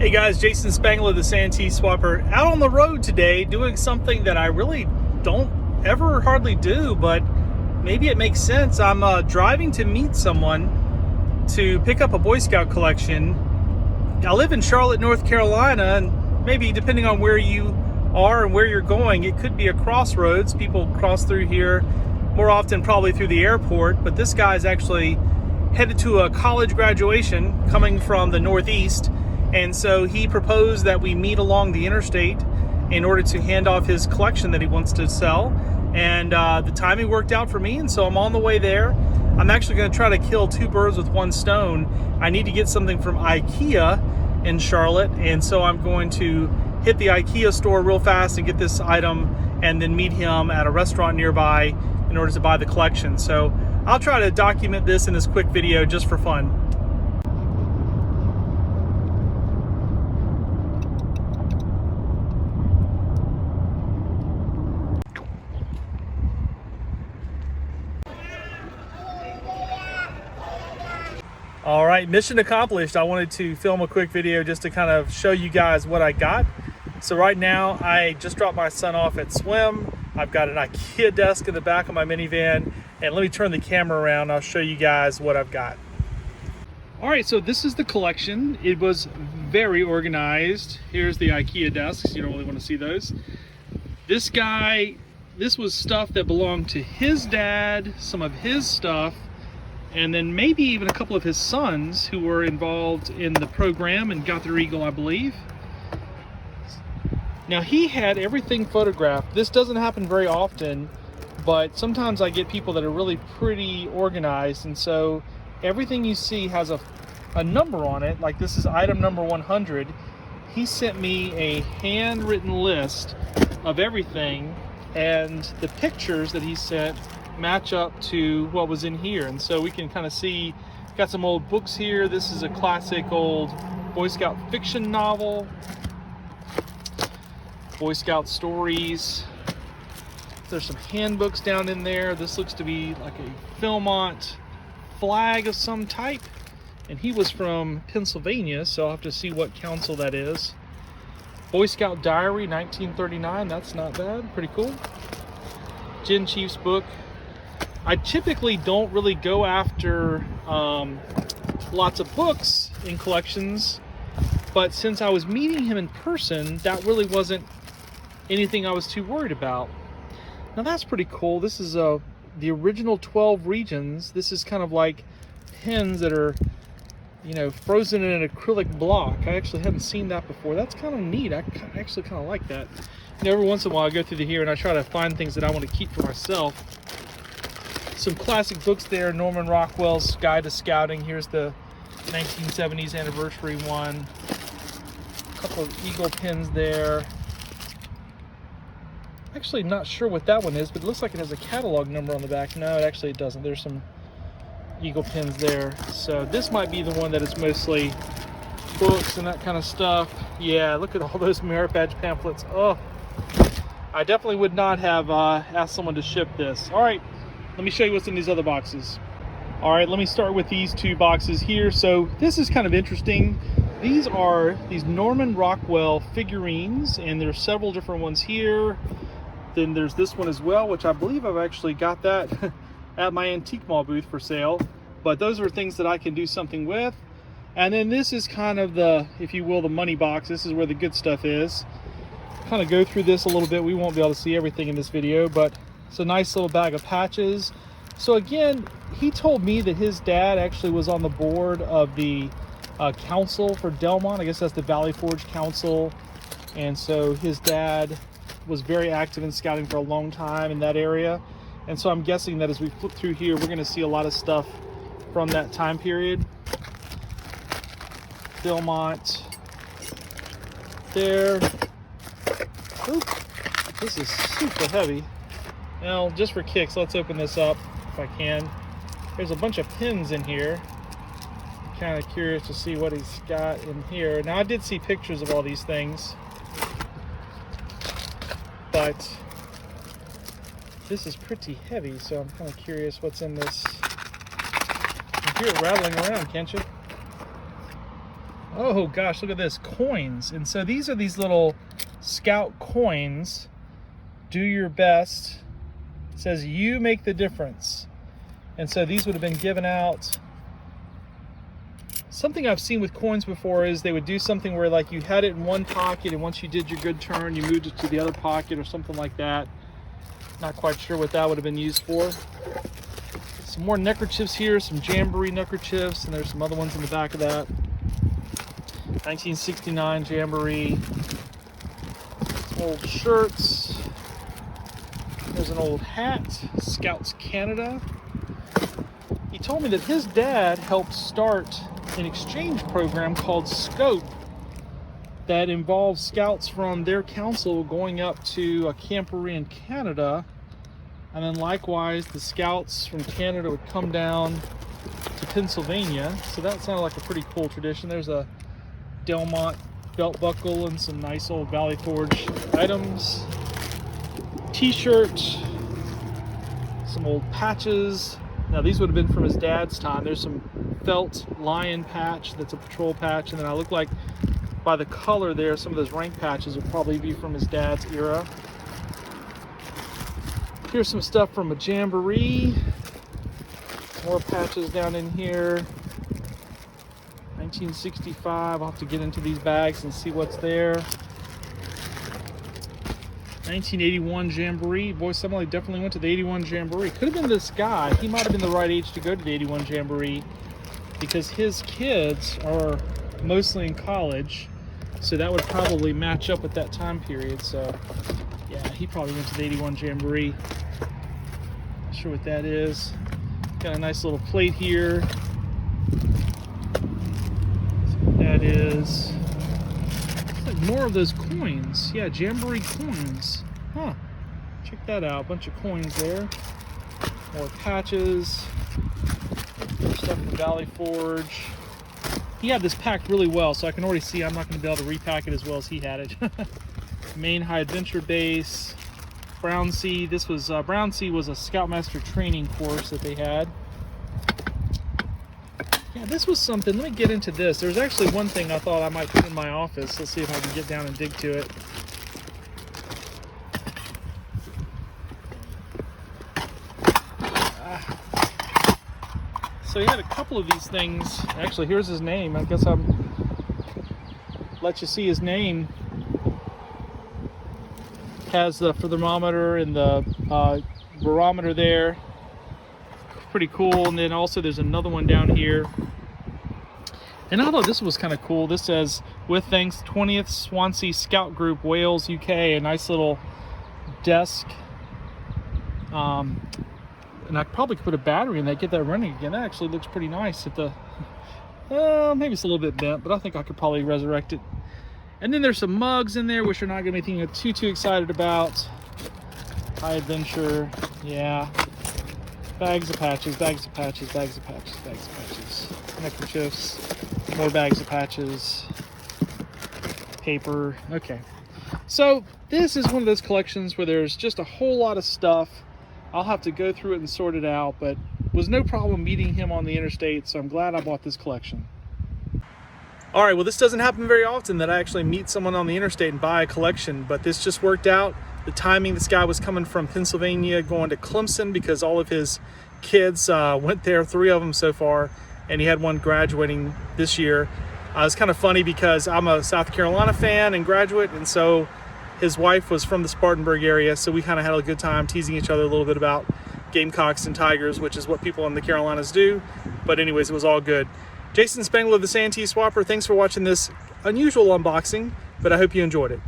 Hey guys, Jason Spangler, the SanteeSwapper, out on the road today doing something that I really don't ever hardly do, but maybe it makes sense. I'm driving to meet someone to pick up a Boy Scout collection. I live in Charlotte, North Carolina, and maybe depending on where you are and where you're going, it could be a crossroads. People cross through here more often probably through the airport, but this guy's actually headed to a college graduation coming from the Northeast. And so he proposed that we meet along the interstate in order to hand off his collection that he wants to sell. And the timing worked out for me, and so I'm on the way there. I'm actually going to try to kill two birds with one stone. I need to get something from IKEA in Charlotte, and so I'm going to hit the IKEA store real fast and get this item and then meet him at a restaurant nearby in order to buy the collection. So I'll try to document this in this quick video just for fun. All right, mission accomplished. I wanted to film a quick video just to kind of show you guys what I got. So right now, I just dropped my son off at swim. I've got an IKEA desk in the back of my minivan, and let me turn the camera around. I'll show you guys what I've got. All right, so this is the collection. It was very organized. Here's the IKEA desks. You don't really want to see those. This guy, this was stuff that belonged to his dad, some of his stuff, and then maybe even a couple of his sons who were involved in the program and got their eagle, I believe. Now, he had everything photographed. This doesn't happen very often, but sometimes I get people that are really pretty organized, and so everything you see has a number on it. Like this is item number 100. He sent me a handwritten list of everything, and the pictures that he sent match up to what was in here, and so we can kind of see. Got some old books here. This is a classic old Boy Scout fiction novel, Boy Scout stories. There's some handbooks down in there. This looks to be like a Delmont flag of some type, and he was from Pennsylvania, so I'll have to see what council that is. Boy Scout Diary 1939, that's not bad, pretty cool. Gen Chief's book. I typically don't really go after lots of books in collections, but since I was meeting him in person, that really wasn't anything I was too worried about. Now that's pretty cool. This is the original 12 regions. This is kind of like pins that are, you know, frozen in an acrylic block. I actually hadn't seen that before. That's kind of neat. I actually kind of like that. You know, every once in a while I go through here and I try to find things that I want to keep for myself. Some classic books there. Norman Rockwell's Guide to Scouting. Here's the 1970s anniversary one. A couple of eagle pins there. Actually not sure what that one is, but it looks like it has a catalog number on the back. No, actually it doesn't. There's some eagle pins there. So this might be the one that is mostly books and that kind of stuff. Yeah, look at all those merit badge pamphlets. Oh, I definitely would not have asked someone to ship this. All right, let me show you what's in these other boxes. All right, let me start with these two boxes here. So this is kind of interesting. These are these Norman Rockwell figurines, and there's several different ones here. Then there's this one as well, which I believe I've actually got that at my antique mall booth for sale. But those are things that I can do something with. And then this is kind of the, if you will, the money box. This is where the good stuff is. Kind of go through this a little bit. We won't be able to see everything in this video, but it's a nice little bag of patches. So again, he told me that his dad actually was on the board of the council for Delmont. I guess that's the Valley Forge Council. And so his dad was very active in scouting for a long time in that area. And so I'm guessing that as we flip through here, we're going to see a lot of stuff from that time period. Delmont there. Oop, this is super heavy. Now, just for kicks, let's open this up if I can. There's a bunch of pins in here. I'm kind of curious to see what he's got in here. Now, I did see pictures of all these things, but this is pretty heavy, so I'm kind of curious what's in this. You can hear it rattling around, can't you? Oh gosh, look at this, coins. And so these are these little Scout coins. Do your best. It says you make the difference. And so these would have been given out. Something I've seen with coins before is they would do something where like you had it in one pocket, and once you did your good turn, you moved it to the other pocket or something like that. Not quite sure what that would have been used for. Some more neckerchiefs here, some Jamboree neckerchiefs, and there's some other ones in the back of that. 1969 Jamboree. Some old shirts. There's an old hat, Scouts Canada. He told me that his dad helped start an exchange program called Scope that involves scouts from their council going up to a camporee in Canada, and then likewise the scouts from Canada would come down to Pennsylvania. So that sounded like a pretty cool tradition. There's a Delmont belt buckle and some nice old Valley Forge items, t-shirt, some old patches. Now these would have been from his dad's time. There's some felt lion patch that's a patrol patch, and then I look like by the color there, some of those rank patches would probably be from his dad's era. Here's some stuff from a Jamboree. More patches down in here. 1965. I'll have to get into these bags and see what's there. 1981 Jamboree. Boy, somebody definitely went to the 81 Jamboree. Could have been this guy. He might have been the right age to go to the 81 Jamboree because his kids are mostly in college. So that would probably match up with that time period. So yeah, he probably went to the 81 Jamboree. Not sure what that is. Got a nice little plate here. See what that is. Like more of those coins. Yeah, Jamboree coins. Huh. Check that out. A bunch of coins there. More patches. More stuff from Valley Forge. He had this packed really well, so I can already see I'm not going to be able to repack it as well as he had it. Maine High Adventure Base. Brownsea. This was Brownsea was a Scoutmaster training course that they had. Yeah, this was something. Let me get into this. There's actually one thing I thought I might put in my office. Let's see if I can get down and dig to it. So he had a couple of these things. Actually, here's his name. I guess I'll let you see his name. Has the thermometer and the barometer there. Pretty cool. And then also there's another one down here. And I thought this was kind of cool. This says, with thanks, 20th Swansea Scout Group, Wales, UK. A nice little desk. And I probably could put a battery in that, get that running again. That actually looks pretty nice at the, maybe it's a little bit bent, but I think I could probably resurrect it. And then there's some mugs in there, which are not going to be anything too excited about. High Adventure, yeah. Bags of patches, bags of patches, bags of patches, bags of patches. Neckerchiefs, more bags of patches. Paper, okay. So this is one of those collections where there's just a whole lot of stuff. I'll have to go through it and sort it out, but it was no problem meeting him on the interstate, so I'm glad I bought this collection. All right, well, this doesn't happen very often that I actually meet someone on the interstate and buy a collection, but this just worked out. The timing, this guy was coming from Pennsylvania going to Clemson because all of his kids went there, 3 of them so far, and he had one graduating this year. It's kind of funny because I'm a South Carolina fan and graduate, and so his wife was from the Spartanburg area, so we kind of had a good time teasing each other a little bit about Gamecocks and Tigers, which is what people in the Carolinas do. But anyways, it was all good. Jason Spangler of the SanteeSwapper, thanks for watching this unusual unboxing, but I hope you enjoyed it.